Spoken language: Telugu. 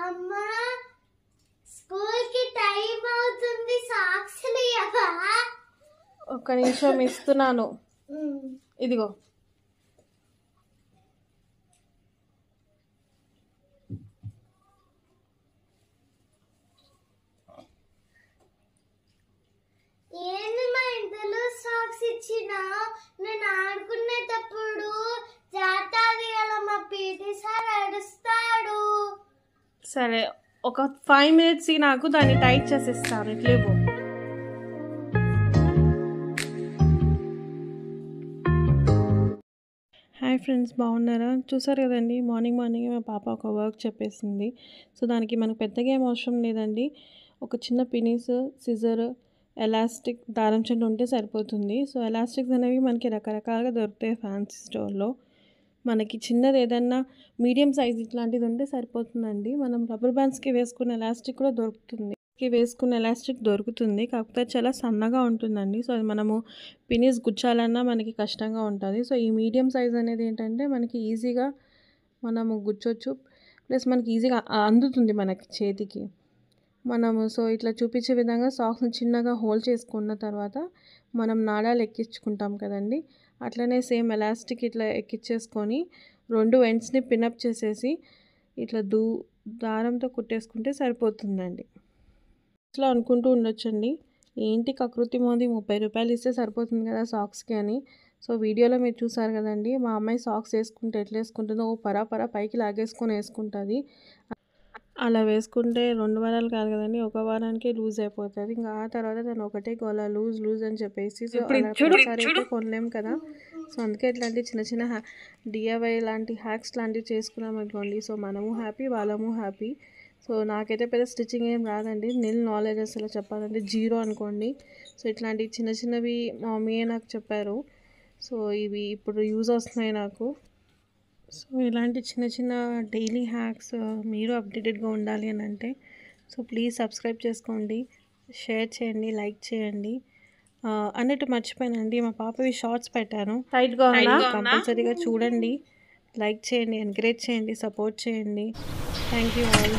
అమ్మా స్కూల్ కి టైం అవుతుంది, సాక్స్ లేవా? ఒక్క నిమిషం ఇస్తున్నాను, ఇదిగో. ఏంది మా ఇంట్లో సాక్స్ ఇచ్చినా? నేను ఆడుకునేటప్పుడు జాతాది కదా, మా పీటీ సార్ అడుస్తాడు. సరే, ఒక 5 minutes నాకు దాన్ని టైట్ చేసిస్తాను. ఇట్లేవు. హాయ్ ఫ్రెండ్స్, బాగున్నారా? చూసారు కదండి, మార్నింగ్ మా పాప ఒక వర్క్ చెప్పేసింది. సో దానికి మనకు పెద్దగా ఏం అవసరం లేదండి. ఒక చిన్న పినీస్, సిజర్, ఎలాస్టిక్, దారం చెండు ఉంటే సరిపోతుంది. సో ఎలాస్టిక్స్ అనేవి మనకి రకరకాలుగా దొరుకుతాయి ఫ్యాన్సీ స్టోర్లో. మనకి చిన్నది ఏదన్నా మీడియం సైజ్ ఇట్లాంటిది ఉంటే సరిపోతుందండి. మనం రబ్బర్ బ్యాండ్స్కి వేసుకున్న ఎలాస్టిక్ కూడా దొరుకుతుంది. కాకపోతే చాలా సన్నగా ఉంటుందండి. సో అది మనము పినీస్ గుచ్చాలన్నా మనకి కష్టంగా ఉంటుంది. సో ఈ మీడియం సైజ్ అనేది ఏంటంటే మనకి ఈజీగా మనము గుచ్చొచ్చు, ప్లస్ మనకి ఈజీగా అందుతుంది మనకి చేతికి. మనము సో ఇట్లా చూపించే విధంగా సాక్స్ని చిన్నగా హోల్ చేసుకున్న తర్వాత మనం నాడాలు ఎక్కించుకుంటాం కదండి, అట్లనే సేమ్ ఎలాస్టిక్ ఇట్లా ఎక్కించేసుకొని 2 ఎండ్స్ని పినప్ చేసేసి ఇట్లా దారంతో కుట్టేసుకుంటే సరిపోతుందండి. ఇట్లా అనుకుంటూ ఉండొచ్చండి, ఏంటి కకృతి మోది 30 రూపాయలు ఇస్తే సరిపోతుంది కదా సాక్స్కి అని. సో వీడియోలో మీరు చూసారు కదండి, మా అమ్మాయి సాక్స్ వేసుకుంటే ఎట్లా వేసుకుంటుందో, పరా పైకి లాగేసుకొని వేసుకుంటుంది. అలా వేసుకుంటే 2 వారాలు కాదు కదండి, 1 వారానికే లూజ్ అయిపోతుంది. ఇంకా ఆ తర్వాత దాన్ని ఒకటే గోల లూజ్ అని చెప్పేసి. సో ఒకసారి అయితే కొనలేం కదా. సో అందుకే ఇట్లాంటి చిన్న డిఐవై లాంటి హ్యాక్స్ లాంటివి చేసుకున్నాం అనుకోండి, సో మనము హ్యాపీ, వాళ్ళము హ్యాపీ. సో నాకైతే పెద్ద స్టిచ్చింగ్ ఏం రాదండి, నిల్ నాలెడ్జ్ అసలు చెప్పాలంటే 0 అనుకోండి. సో ఇట్లాంటి చిన్నవి మా మమ్మీయే నాకు చెప్పారు. సో ఇవి ఇప్పుడు యూజ్ వస్తున్నాయి నాకు. సో ఇలాంటి చిన్న డైలీ హ్యాక్స్ మీరు అప్డేటెడ్గా ఉండాలి అని అంటే సో ప్లీజ్ సబ్స్క్రైబ్ చేసుకోండి, షేర్ చేయండి, లైక్ చేయండి. అన్నట్టు మర్చిపోయానండి, మా పాపవి షార్ట్స్ పెట్టాను, టైట్గా కంపల్సరీగా చూడండి, లైక్ చేయండి, ఎంకరేజ్ చేయండి, సపోర్ట్ చేయండి. Thank you all.